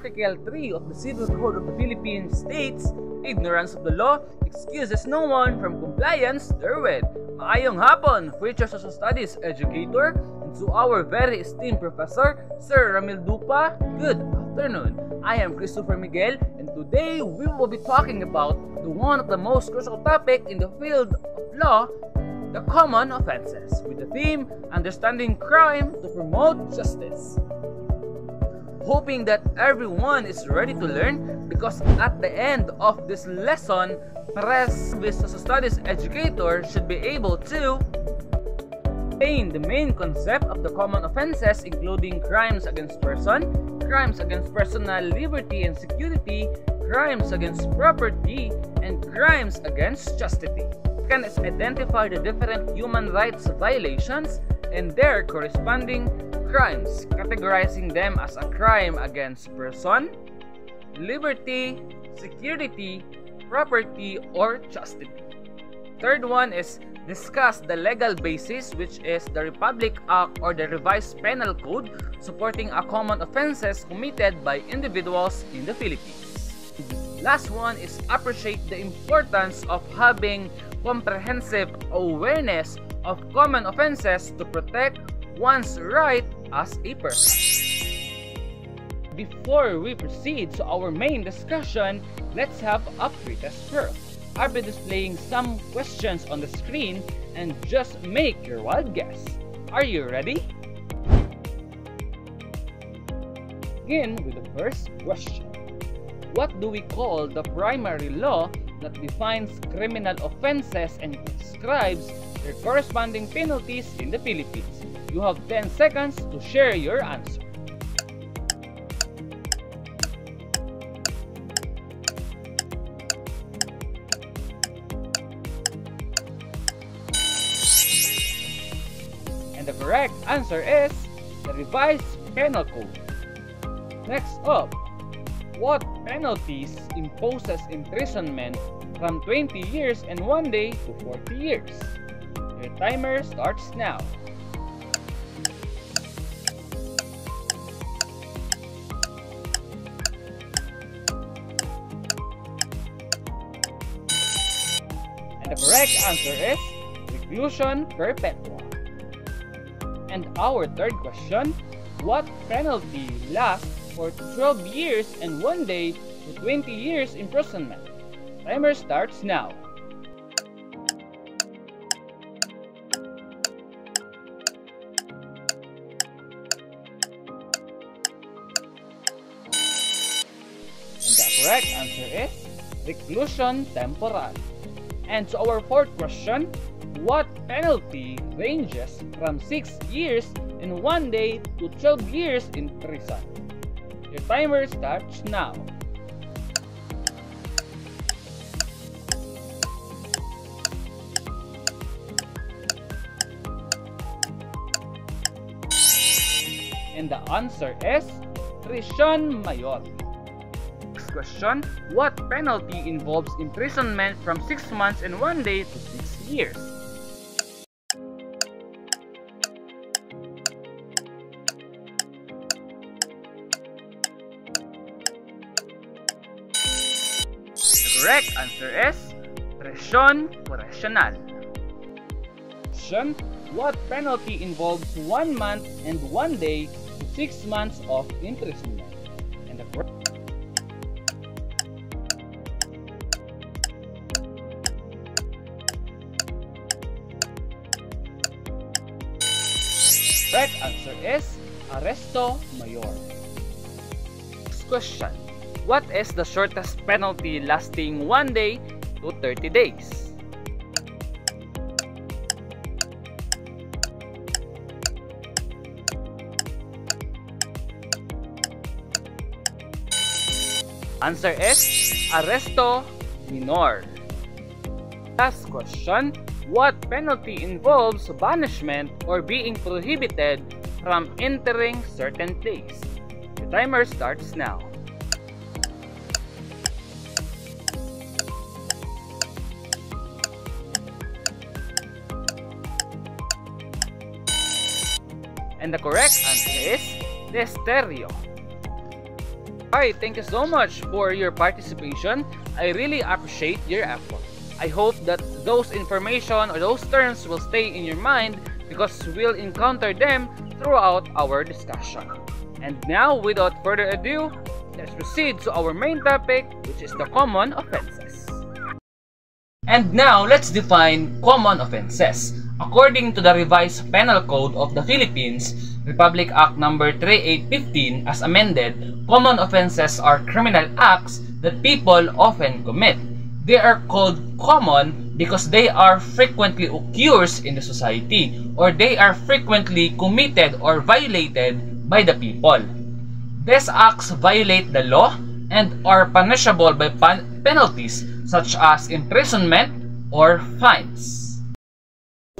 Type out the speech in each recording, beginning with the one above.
Article 3 of the Civil Code of the Philippines states, ignorance of the law excuses no one from compliance therewith. Maayong hapon, future social studies educator, and to our very esteemed professor, Sir Ramil Dupa, good afternoon. I am Christopher Miguel, and today we will be talking about one of the most crucial topic in the field of law, the common offenses, with the theme, Understanding Crime to Promote Justice. Hoping that everyone is ready to learn, because at the end of this lesson, Social Studies educator should be able to explain the main concept of the common offenses, including crimes against person, crimes against personal liberty and security, crimes against property, and crimes against chastity. Can identify the different human rights violations and their corresponding crimes, categorizing them as a crime against person, liberty, security, property, or chastity. Third one is discuss the legal basis, which is the Republic Act or the Revised Penal Code supporting a common offenses committed by individuals in the Philippines. Last one is appreciate the importance of having comprehensive awareness of common offenses to protect one's right as a person. Before we proceed to our main discussion, let's have a pretest first. I'll be displaying some questions on the screen and just make your wild guess. Are you ready? Begin with the first question. What do we call the primary law that defines criminal offenses and prescribes their corresponding penalties in the Philippines? You have 10 seconds to share your answer. And the correct answer is the Revised Penal Code. Next up, what penalties imposes imprisonment from 20 years and 1 day to 40 years? Your timer starts now. And the correct answer is reclusion perpetua. And our third question, what penalty lasts for 12 years and 1 day to 20 years imprisonment? Timer starts now. And the correct answer is reclusion temporal. And to our fourth question, what penalty ranges from 6 years and 1 day to 12 years in prison? Your timer starts now. And the answer is prisión mayor. Next question, what penalty involves imprisonment from 6 months and 1 day to 6 years? The correct answer is prisión correccional. Question, what penalty involves 1 month and 1 day to 6 months of imprisonment? And the correct answer is arresto mayor. Next question, what is the shortest penalty lasting 1 day to 30 days? Answer is arresto minor. Last question, what penalty involves banishment or being prohibited from entering certain place? The timer starts now. And the correct answer is desterrio. Alright, thank you so much for your participation. I really appreciate your effort. I hope that those information or those terms will stay in your mind because we'll encounter them throughout our discussion. And now, without further ado, let's proceed to our main topic, which is the common offenses. And now, let's define common offenses. According to the Revised Penal Code of the Philippines, Republic Act No. 3815 as amended, common offenses are criminal acts that people often commit. They are called common because they are frequently occurs in the society, or they are frequently committed or violated by the people. These acts violate the law and are punishable by penalties such as imprisonment or fines.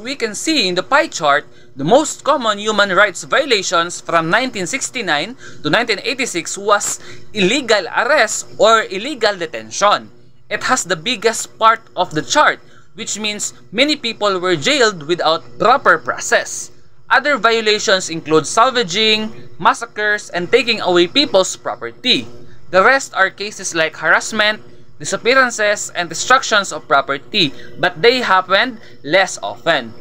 We can see in the pie chart the most common human rights violations from 1969 to 1986 was illegal arrest or illegal detention. It has the biggest part of the chart, which means many people were jailed without proper process. Other violations include salvaging, massacres, and taking away people's property. The rest are cases like harassment, disappearances, and destructions of property, but they happened less often.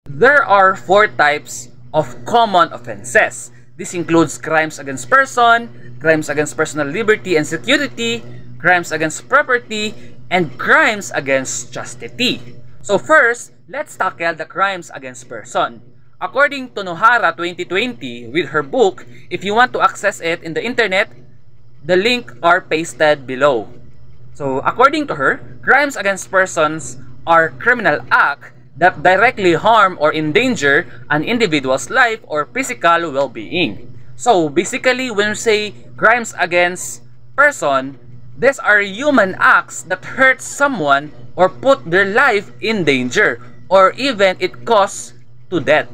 There are 4 types of common offenses. This includes crimes against person, crimes against personal liberty and security, crimes against property, and crimes against chastity. So first, let's tackle the crimes against person. According to Nohara 2020 with her book, if you want to access it in the internet, the link are pasted below. So according to her, crimes against persons are criminal acts that directly harm or endanger an individual's life or physical well-being. So basically, when we say crimes against person, these are human acts that hurt someone or put their life in danger, or even it causes to death.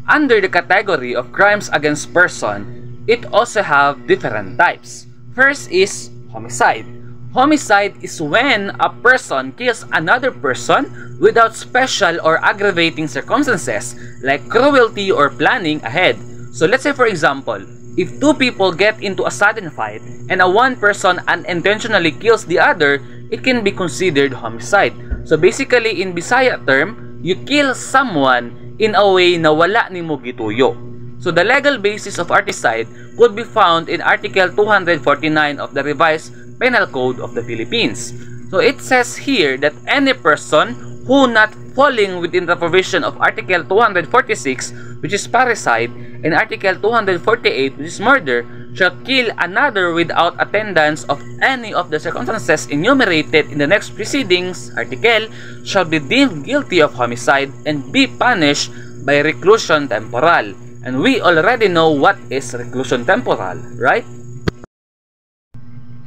Under the category of crimes against person, it also have different types. First is homicide. Homicide is when a person kills another person without special or aggravating circumstances like cruelty or planning ahead. So let's say for example, if 2 people get into a sudden fight and one person unintentionally kills the other, it can be considered homicide. So basically in Bisaya term, you kill someone in a way na wala nimo gituyo. So the legal basis of articide could be found in Article 249 of the Revised Penal Code of the Philippines. So it says here that any person who not falling within the provision of Article 246, which is parricide, and Article 248, which is murder, shall kill another without attendance of any of the circumstances enumerated in the next precedings article, shall be deemed guilty of homicide and be punished by reclusion temporal. And we already know what is reclusion temporal, right?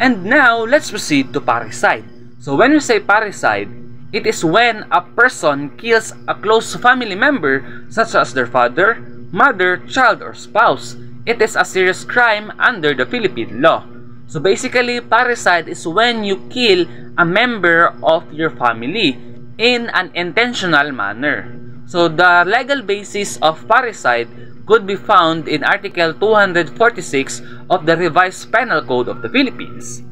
And now, let's proceed to parricide. So when we say parricide, it is when a person kills a close family member such as their father, mother, child, or spouse. It is a serious crime under the Philippine law. So basically, parricide is when you kill a member of your family in an intentional manner. So the legal basis of parricide could be found in Article 246 of the Revised Penal Code of the Philippines.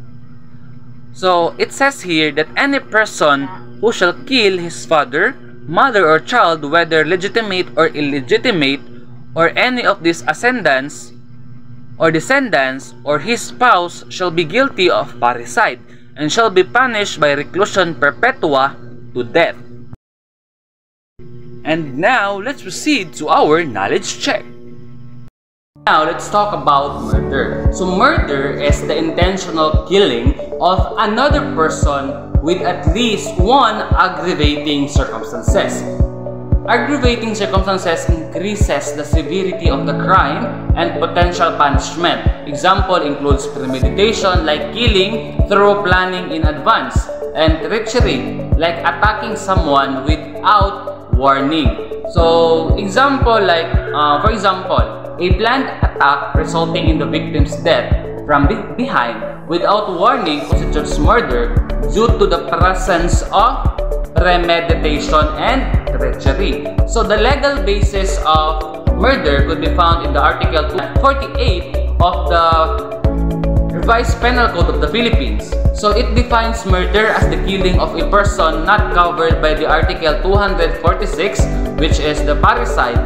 So it says here that any person who shall kill his father, mother, or child, whether legitimate or illegitimate, or any of these ascendants or descendants, or his spouse, shall be guilty of parricide and shall be punished by reclusion perpetua to death. And now, let's proceed to our knowledge check. Now, let's talk about murder. So, murder is the intentional killing of another person with at least one aggravating circumstances. Aggravating circumstances increases the severity of the crime and potential punishment. Example includes premeditation like killing through planning in advance, and treachery like attacking someone without warning. So example like for example, a planned attack resulting in the victim's death from behind without warning constitutes murder due to the presence of premeditation and treachery. So the legal basis of murder could be found in the Article 248 of the Revised Penal Code of the Philippines. So it defines murder as the killing of a person not covered by the Article 246, which is the parricide.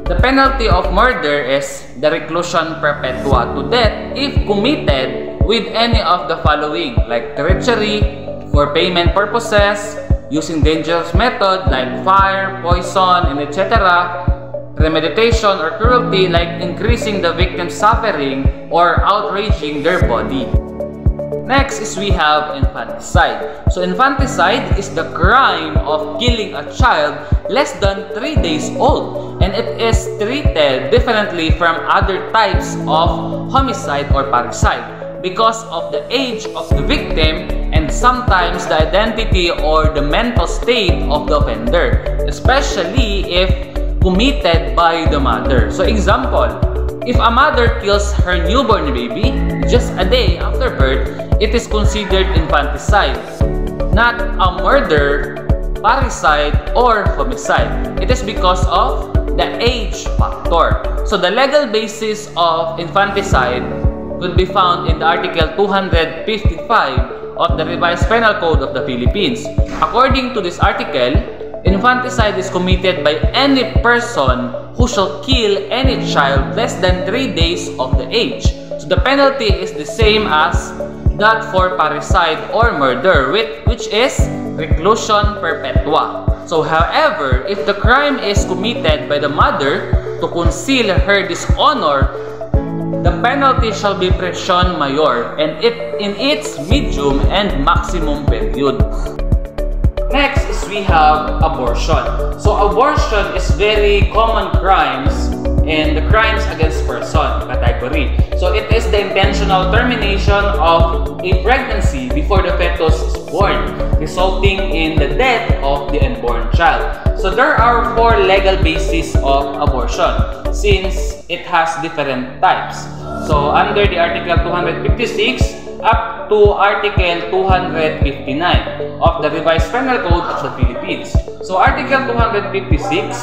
The penalty of murder is the reclusion perpetua to death if committed with any of the following, like treachery, for payment purposes, using dangerous method like fire, poison, and etc., premeditation or cruelty like increasing the victim's suffering or outraging their body. Next is we have infanticide. So infanticide is the crime of killing a child less than 3 days old, and it is treated differently from other types of homicide or parricide because of the age of the victim and sometimes the identity or the mental state of the offender, especially if committed by the mother. So example, if a mother kills her newborn baby just a day after birth, it is considered infanticide, not a murder, parricide, or homicide. It is because of the age factor. So the legal basis of infanticide could be found in the Article 255 of the Revised Penal Code of the Philippines. According to this article, infanticide is committed by any person who shall kill any child less than 3 days of the age. So the penalty is the same as that for parricide or murder, which is reclusion perpetua. So however, if the crime is committed by the mother to conceal her dishonor, the penalty shall be prisión mayor and in its medium and maximum period. Next is we have abortion. So abortion is very common crimes in the crimes against person category. So it is the intentional termination of a pregnancy before the fetus is born, resulting in the death of the unborn child. So there are 4 legal bases of abortion since it has different types. So under the Article 256 up to Article 259 of the Revised Penal Code of the Philippines. So Article 256,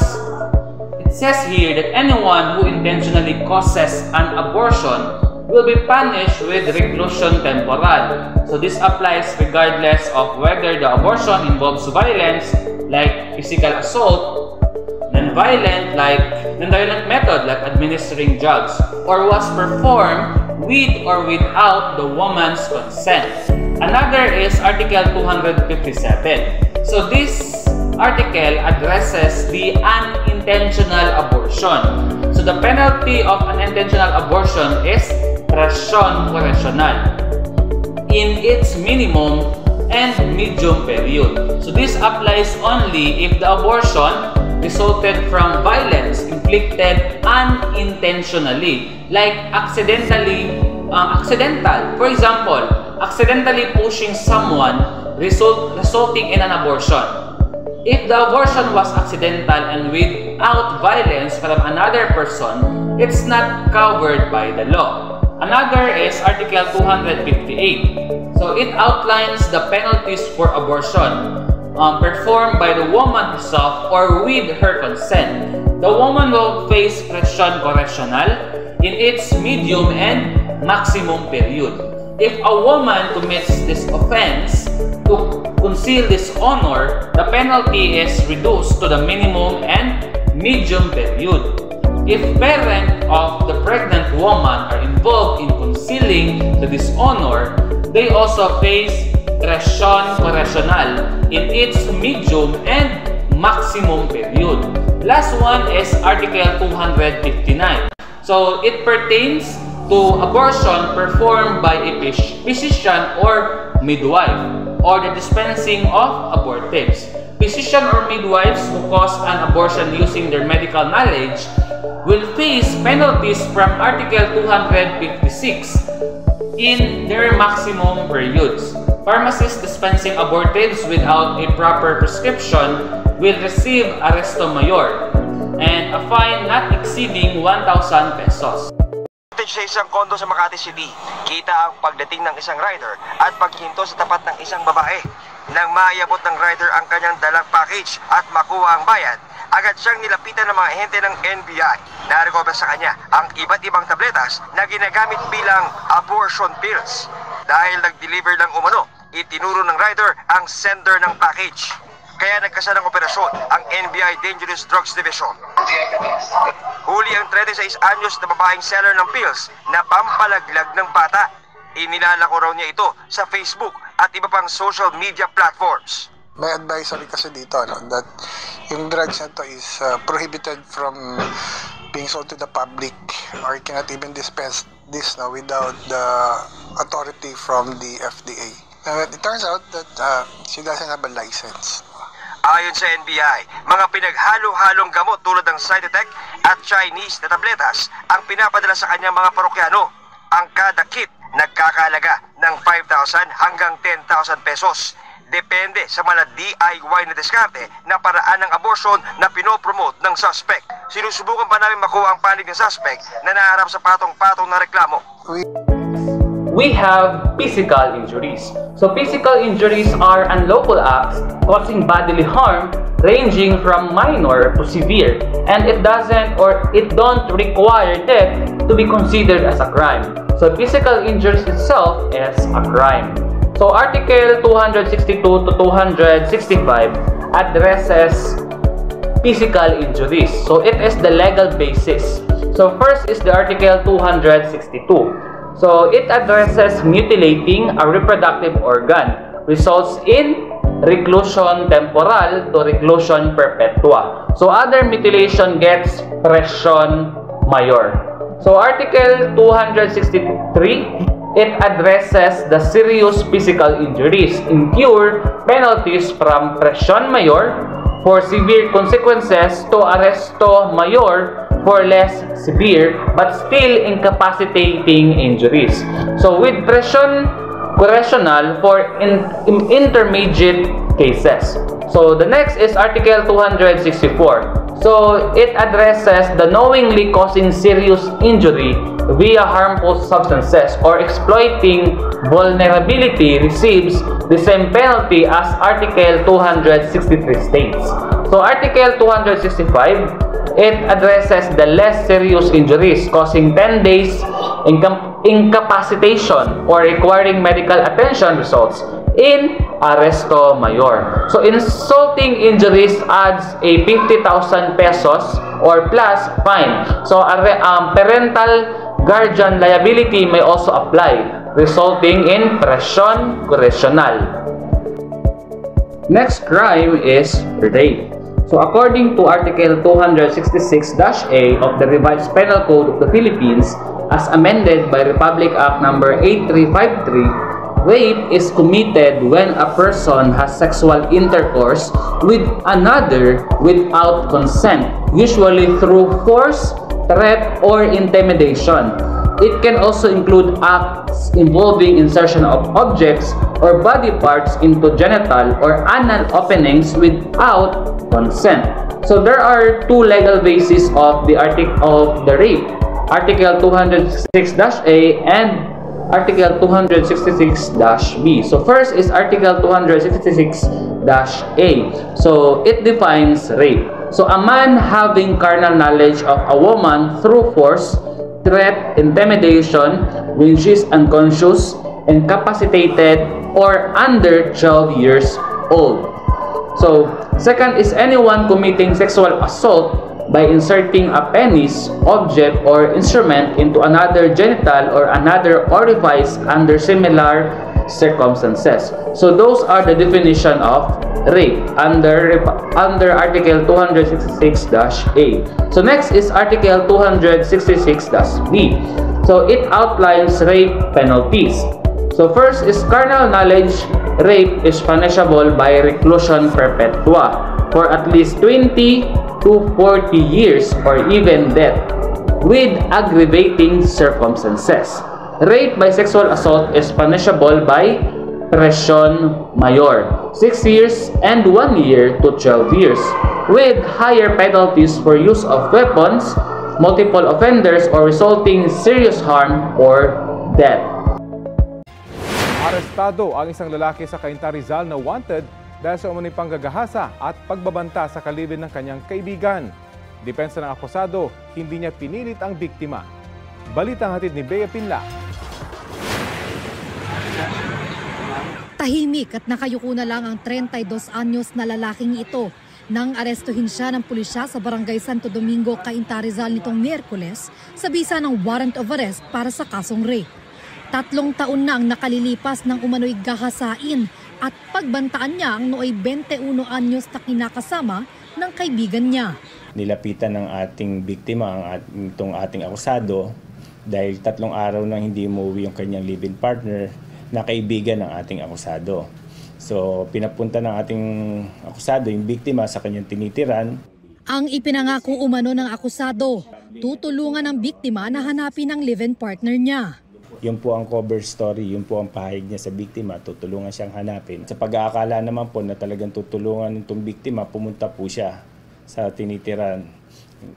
it says here that anyone who intentionally causes an abortion will be punished with reclusion temporal. So this applies regardless of whether the abortion involves violence like physical assault, non-violent method like administering drugs, or was performed with or without the woman's consent. Another is Article 257. So this article addresses the unintentional abortion. So the penalty of unintentional abortion is prisión correccional in its minimum and medium period. So this applies only if the abortion resulted from violence inflicted unintentionally, like accidental. For example, accidentally pushing someone resulting in an abortion. If the abortion was accidental and without violence from another person, it's not covered by the law. Another is Article 258. So it outlines the penalties for abortion performed by the woman herself or with her consent. The woman will face prisión correccional in its medium and maximum period. If a woman commits this offense to conceal dishonor, the penalty is reduced to the minimum and medium period. If parents of the pregnant woman are involved in concealing the dishonor, they also face prisión correccional in its medium and maximum period. Last one is Article 259. So it pertains to abortion performed by a physician or midwife, or the dispensing of abortives. Physician or midwives who cause an abortion using their medical knowledge will face penalties from Article 256 in their maximum periods. Pharmacists dispensing abortives without a proper prescription will receive arresto mayor and a fine not exceeding 1,000 pesos. Sa isang kondo sa Makati City, kita ang pagdating ng isang rider at paghinto sa tapat ng isang babae. Nang maayabot ng rider ang kanyang dalang package at makuha ang bayad, agad siyang nilapitan ng mga ahente ng NBI. Na-recover sa kanya ang iba't ibang tabletas na ginagamit bilang abortion pills. Dahil nag-deliver lang umano, itinuro ng rider ang sender ng package. Kaya nagkasanang operasyon ang NBI Dangerous Drugs Division. Huli ang 36 anyos na babaeng seller ng pills na pampalaglag ng bata. Inilalako raw niya ito sa Facebook at iba pang social media platforms. May advisory kasi dito that yung drugs na to is prohibited from being sold to the public, or you cannot even dispense this without the authority from the FDA. It turns out that she doesn't have a license. Ayon sa NBI, mga pinaghalo-halong gamot tulad ng Cytotec at Chinese na tabletas ang pinapadala sa kanyang mga parokyano. Ang kada kit nagkakalaga ng 5,000 hanggang 10,000 pesos. Depende sa mga DIY na diskarte na paraan ng abortion na pinopromote ng suspect. Sinusubukan pa namin makuha ang panig ng suspect na naharap sa patong-patong na reklamo. We have physical injuries. So physical injuries are unlawful acts causing bodily harm ranging from minor to severe, and it don't require death to be considered as a crime. So physical injuries itself is a crime. So Article 262 to 265 addresses physical injuries. So it is the legal basis. So first is the Article 262. So it addresses mutilating a reproductive organ, results in reclusion temporal to reclusion perpetua. So other mutilation gets pression mayor. So Article 263, it addresses the serious physical injuries, incurred penalties from pression mayor for severe consequences to arresto mayor for less severe but still incapacitating injuries. So with pression correctional for intermediate cases. So the next is Article 264. So it addresses the knowingly causing serious injury via harmful substances or exploiting vulnerability receives the same penalty as Article 263 states. So Article 265, it addresses the less serious injuries causing 10 days incapacitation or requiring medical attention results in arresto mayor. So insulting injuries adds a 50,000 pesos or plus fine. So parental guardian liability may also apply, resulting in pression correctional. Next crime is rape. So according to Article 266-A of the Revised Penal Code of the Philippines, as amended by Republic Act number 8353, rape is committed when a person has sexual intercourse with another without consent, usually through force, threat, or intimidation. It can also include acts involving insertion of objects or body parts into genital or anal openings without consent. So there are two legal bases of the rape: Article 266-A and Article 266-B. So first is Article 266-A. So it defines rape. So a man having carnal knowledge of a woman through force, threat, intimidation, when she is unconscious, incapacitated, or under 12 years old. So second is anyone committing sexual assault by inserting a penis, object, or instrument into another genital or another orifice under similar circumstances. So those are the definition of rape under Article 266-A. So next is Article 266-B. So it outlines rape penalties. So first is carnal knowledge. Rape is punishable by reclusion perpetua for at least 20 to 40 years or even death with aggravating circumstances. Rape by sexual assault is punishable by pression mayor, 6 years and 1 year to 12 years, with higher penalties for use of weapons, multiple offenders, or resulting serious harm or death. Arestado ang isang lalaki sa Cainta, Rizal na wanted dahil sa umuning panggagahasa at pagbabanta sa kalibin ng kanyang kaibigan. Depensa ng akusado, hindi niya pinilit ang biktima. Balitang hatid ni Bea Pinla. Tahimik at nakayuko na lang ang 32 anyos na lalaking ito nang arestuhin siya ng pulisya sa Barangay Santo Domingo, Cainta, Rizal nitong Miyerkules sa bisa ng warrant of arrest para sa kasong rape. 3 taon na ang nakalilipas ng umano'y gahasain at pagbantaan niya ang nooy 21 anyos na kinakasama ng kaibigan niya. Nilapitan ng ating biktima itong ating akusado dahil 3 araw nang hindi umuwi yung kanyang live-in partner na kaibigan ng ating akusado. So pinapunta ng ating akusado yung biktima sa kanyang tinitiran. Ang ipinangako umano ng akusado, tutulungan ng biktima na hanapin ang live-in partner niya. Yun po ang cover story, yun po ang pahayag niya sa biktima, tutulungan siyang hanapin. Sa pag-aakala naman po na talagang tutulungan nitong biktima, pumunta po siya sa tinitiran.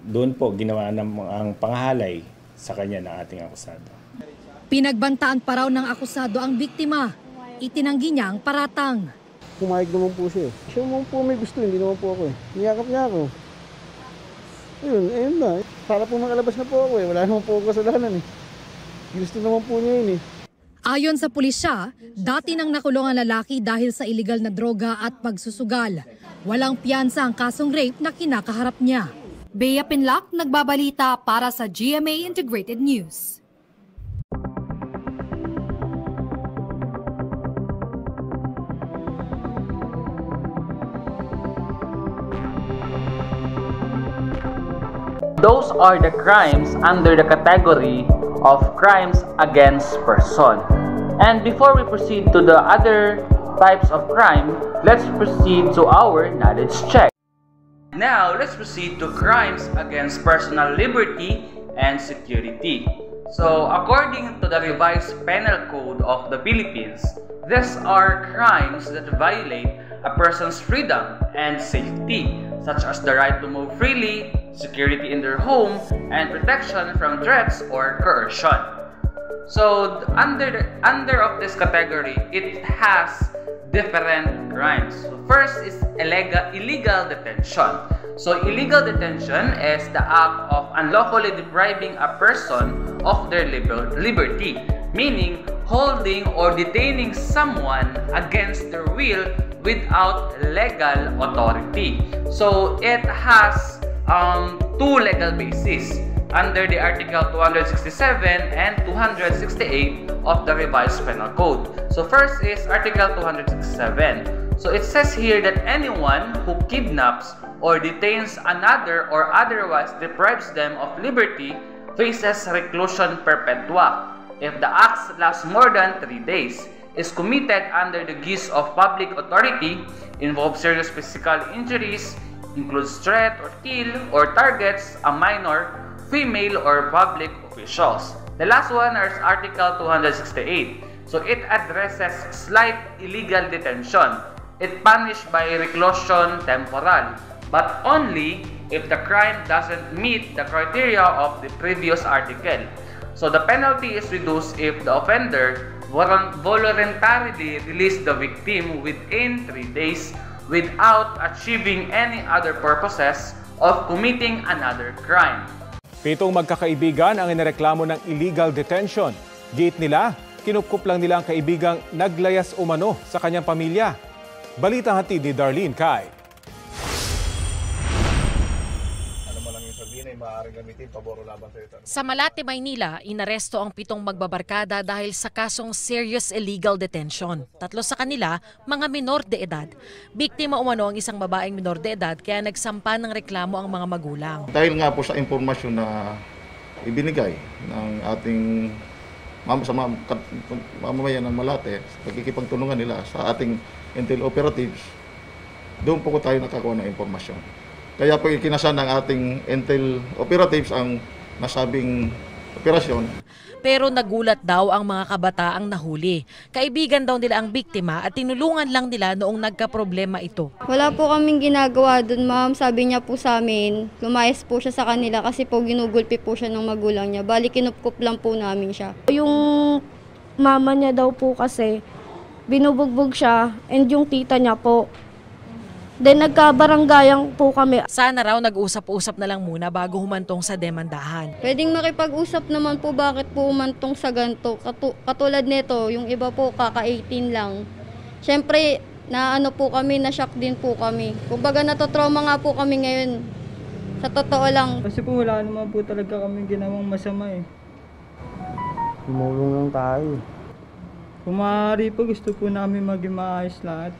Doon po ginawa ang panghalay sa kanya ng ating akusado. Pinagbantaan pa raw ng akusado ang biktima. Itinanggi niya ang paratang. Pumayag naman po siya. Siya naman po may gusto, hindi naman po ako eh. Niyakap niya ako. Ayun na. Para po makalabas na po ako eh. Wala naman po ako kasalanan eh. Gusto naman po niya yun eh. Ayon sa pulisya, dati nang nakulong ang lalaki dahil sa iligal na droga at pagsusugal. Walang piyansa ang kasong rape na kinakaharap niya. Bea Pinlac, nagbabalita para sa GMA Integrated News. Those are the crimes under the category of crimes against person. And before we proceed to the other types of crime, let's proceed to our knowledge check. Now, let's proceed to crimes against personal liberty and security. So, according to the revised Penal Code of the Philippines, these are crimes that violate a person's freedom and safety, such as the right to move freely, security in their home, and protection from threats or coercion. So under of this category, it has different crimes. So first is illegal detention. So illegal detention is the act of unlawfully depriving a person of their liberty, meaning holding or detaining someone against their will without legal authority. So it has 2 legal bases under the Article 267 and 268 of the revised Penal Code. So first is Article 267. So it says here that anyone who kidnaps or detains another or otherwise deprives them of liberty faces reclusion perpetua if the acts last more than 3 days, is committed under the guise of public authority, involves serious physical injuries, includes threat or kill or targets a minor, female or public officials. The last one is Article 268. So it addresses slight illegal detention. It punished by reclusion temporal, but only if the crime doesn't meet the criteria of the previous article. So the penalty is reduced if the offender voluntarily release the victim within 3 days without achieving any other purposes of committing another crime. 7 magkakaibigan ang inireklamo ng illegal detention. Giit nila, kinupkup lang nila ang kaibigang naglayas umano sa kanyang pamilya. Balitang hatid ni Darlene Kai. Sa Malate, Maynila, inaresto ang 7 magbabarkada dahil sa kasong serious illegal detention. 3 sa kanila, mga minor de edad. Biktima umano ang isang babaeng minor de edad kaya nagsampa ng reklamo ang mga magulang. Dahil nga po sa impormasyon na ibinigay ng ating mamamayan ng Malate, pagkikipagtulungan nila sa ating intel operatives, doon po tayo nakakuha ng impormasyon. Kaya po ikinasan ng ating intel operatives ang nasabing operasyon. Pero nagulat daw ang mga kabataang nahuli. Kaibigan daw nila ang biktima at tinulungan lang nila noong nagkaproblema ito. Wala po kaming ginagawa doon, ma'am. Sabi niya po sa amin, lumayas po siya sa kanila kasi po ginugulpi po siya ng magulang niya. Bali, kinupkup lang po namin siya. Yung mama niya daw po kasi, binubugbog siya and yung tita niya po, Then nagkabaranggayan po kami. Sana raw nag-usap-usap na lang muna bago humantong sa demandahan. Pwedeng makipag-usap naman po bakit po humantong sa ganito. Katulad nito, yung iba po kaka-18 lang. Siyempre, po kami, na-shock din po kami. Kumbaga natotrauma nga po kami ngayon. Sa totoo lang. Kasi po wala naman po talaga kami ginawang masama eh. Tumulong lang tayo. Kung maaari po, gusto po namin maging maayos lahat.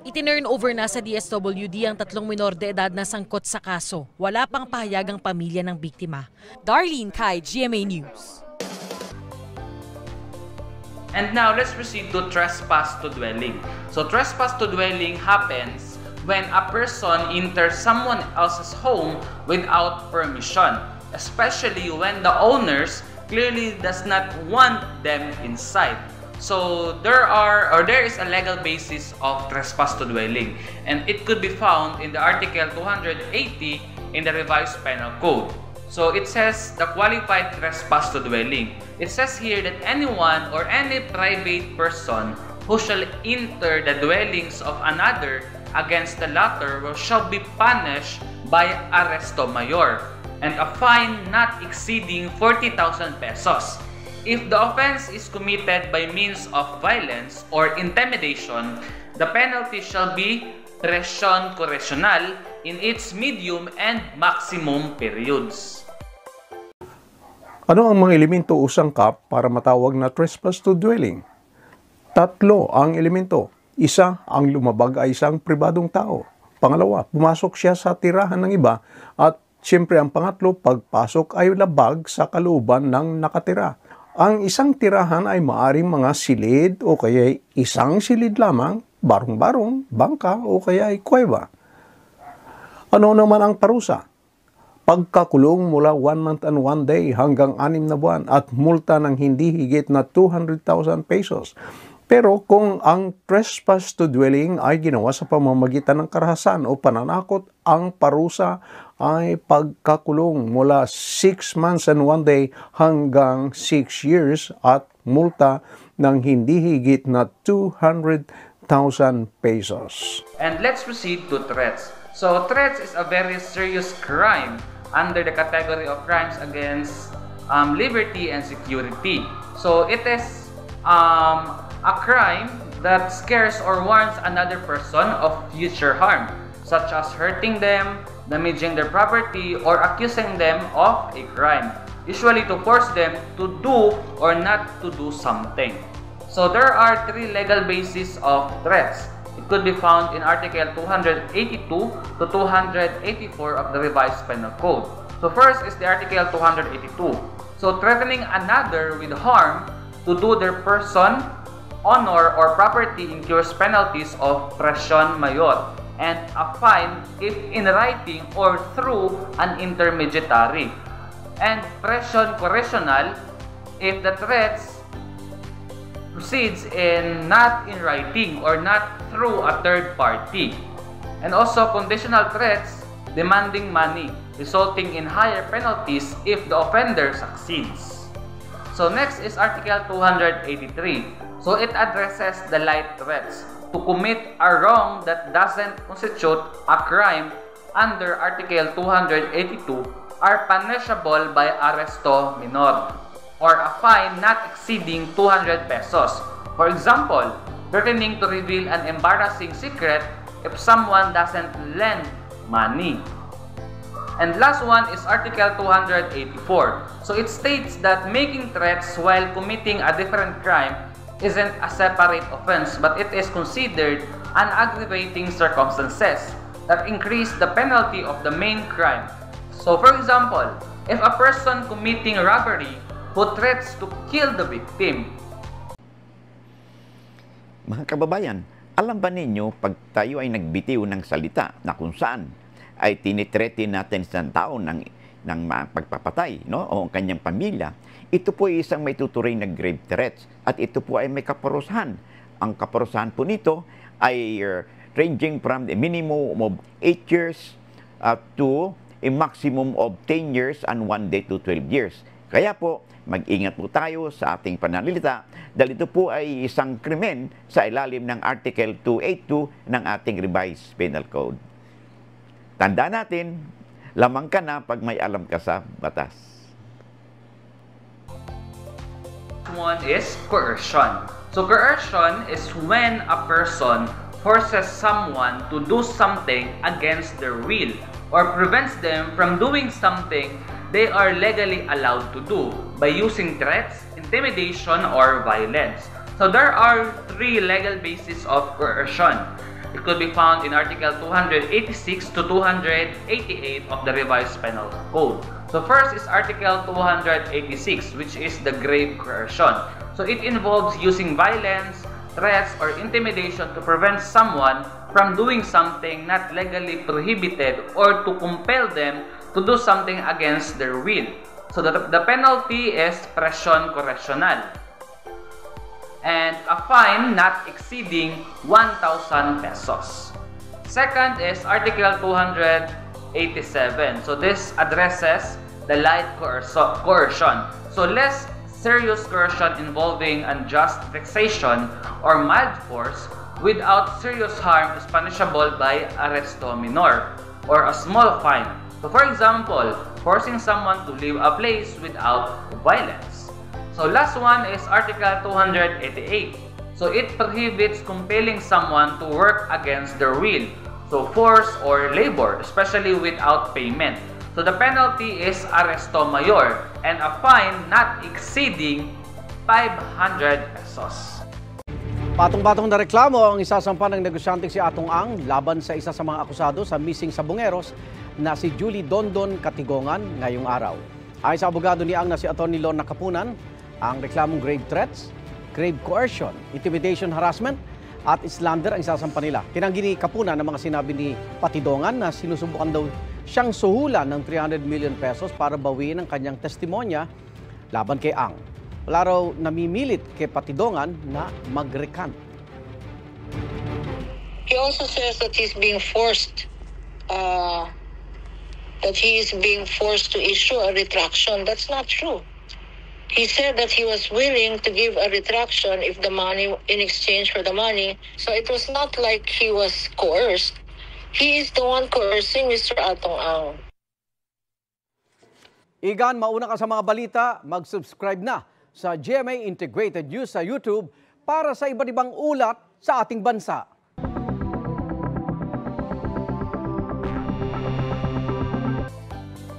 Itinurn over na sa DSWD ang 3 minor de edad na sangkot sa kaso. Wala pang pahayagang pamilya ng biktima. Darlene Kai, GMA News. And now, let's proceed to trespass to dwelling. So, trespass to dwelling happens when a person enters someone else's home without permission, especially when the owners clearly does not want them inside. So, there is a legal basis of trespass to dwelling, and it could be found in the Article 280 in the Revised Penal Code. So, it says the qualified trespass to dwelling. It says here that anyone or any private person who shall enter the dwellings of another against the latter shall be punished by arresto mayor and a fine not exceeding 40,000 pesos. If the offense is committed by means of violence or intimidation, the penalty shall be presyon correctional in its medium and maximum periods. Ano ang mga elemento o sangkap para matawag na trespass to dwelling? 3 ang elemento. Isa, ang lumabag ay isang pribadong tao. Pangalawa, pumasok siya sa tirahan ng iba. At siyempre ang pangatlo, pagpasok ay labag sa kalooban ng nakatira. Ang isang tirahan ay maaaring mga silid o kaya isang silid lamang, barong-barong, bangka o kaya ay kuweba. Ano naman ang parusa? Pagkakulong mula 1 month and 1 day hanggang 6 na buwan at multa ng hindi higit na 200,000 pesos. Pero kung ang trespass to dwelling ay ginawa sa pamamagitan ng karahasan o pananakot, ang parusa ay pagkakulong mula 6 months and 1 day hanggang 6 years at multa ng hindi higit na 200,000 pesos. And let's proceed to threats. So threats is a very serious crime under the category of crimes against liberty and security. So it is a crime that scares or warns another person of future harm, such as hurting them, damaging their property, or accusing them of a crime, usually to force them to do or not to do something. So there are 3 legal bases of threats. It could be found in Article 282 to 284 of the Revised Penal Code. So first is the Article 282. So threatening another with harm to do their person, honor, or property incurs penalties of presyon mayor and a fine if in writing or through an intermediary, and presyon correctional if the threats proceeds not in writing or not through a third party, and also conditional threats demanding money, resulting in higher penalties if the offender succeeds. So next is Article 283. So it addresses the light threats to commit a wrong that doesn't constitute a crime under Article 282 are punishable by arresto minor or a fine not exceeding 200 pesos. For example, threatening to reveal an embarrassing secret if someone doesn't lend money. And last one is Article 284. So it states that making threats while committing a different crime isn't a separate offense, but it is considered an aggravating circumstances that increase the penalty of the main crime. So for example, if a person committing robbery who threats to kill the victim. Mga kababayan, alam ba ninyo pag tayo ay nagbitiw ng salita na kung saan ay tinitrete natin sa tao ng pagpapatay, no? O ang kanyang pamilya, ito po ay isang may tuturing na grave threats at ito po ay may kaparusahan. Ang kaparusahan po nito ay ranging from the minimum of 8 years to a maximum of 10 years and 1 day to 12 years. Kaya po, mag-ingat po tayo sa ating pananalita dahil ito po ay isang krimen sa ilalim ng Article 282 ng ating Revised Penal Code. Tandaan natin, lamang ka na pag may alam ka sa batas. One is coercion. So coercion is when a person forces someone to do something against their will or prevents them from doing something they are legally allowed to do by using threats, intimidation, or violence. So there are three legal bases of coercion. It could be found in Article 286 to 288 of the Revised Penal Code. So first is Article 286, which is the grave coercion. So it involves using violence, threats, or intimidation to prevent someone from doing something not legally prohibited or to compel them to do something against their will. So the penalty is presyon correctional and a fine not exceeding 1,000 pesos. Second is Article 287. So this addresses the light coercion. So less serious coercion involving unjust vexation or mild force without serious harm is punishable by arresto minor or a small fine. So for example, forcing someone to leave a place without violence. So last one is Article 288. So it prohibits compelling someone to work against their will. So force or labor, especially without payment. So the penalty is arresto mayor and a fine not exceeding 500 pesos. Patong-patong na reklamo ang isasampa ng negosyanteng si Atong Ang laban sa isa sa mga akusado sa missing sa Bungeros na si Julie Dondon Katigongan ngayong araw. Ayon sa abogado ni Ang na si Atty. Lorna Kapunan, ang reklamong grave threats, grave coercion, intimidation, harassment at slander ang isasampa nila. Tinanggi ni Kapunan ang mga sinabi ni Patidongan na sinusubukan daw siyang suhulan ng 300 million pesos para bawiin ang kanyang testimonya laban kay Ang. Wala raw namimilit kay Patidongan na mag-recant. He also says that he's being forced to issue a retraction. That's not true. He said that he was willing to give a retraction if the money, in exchange for the money. So it was not like he was coerced. He is the one coercing Mr. Atong Ang. Igan, mauna ka sa mga balita, mag-subscribe na sa GMA Integrated News sa YouTube para sa iba't ibang ulat sa ating bansa.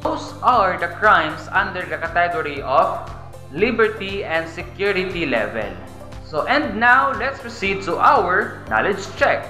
Those are the crimes under the category of liberty and security level. So and now let's proceed to our knowledge check.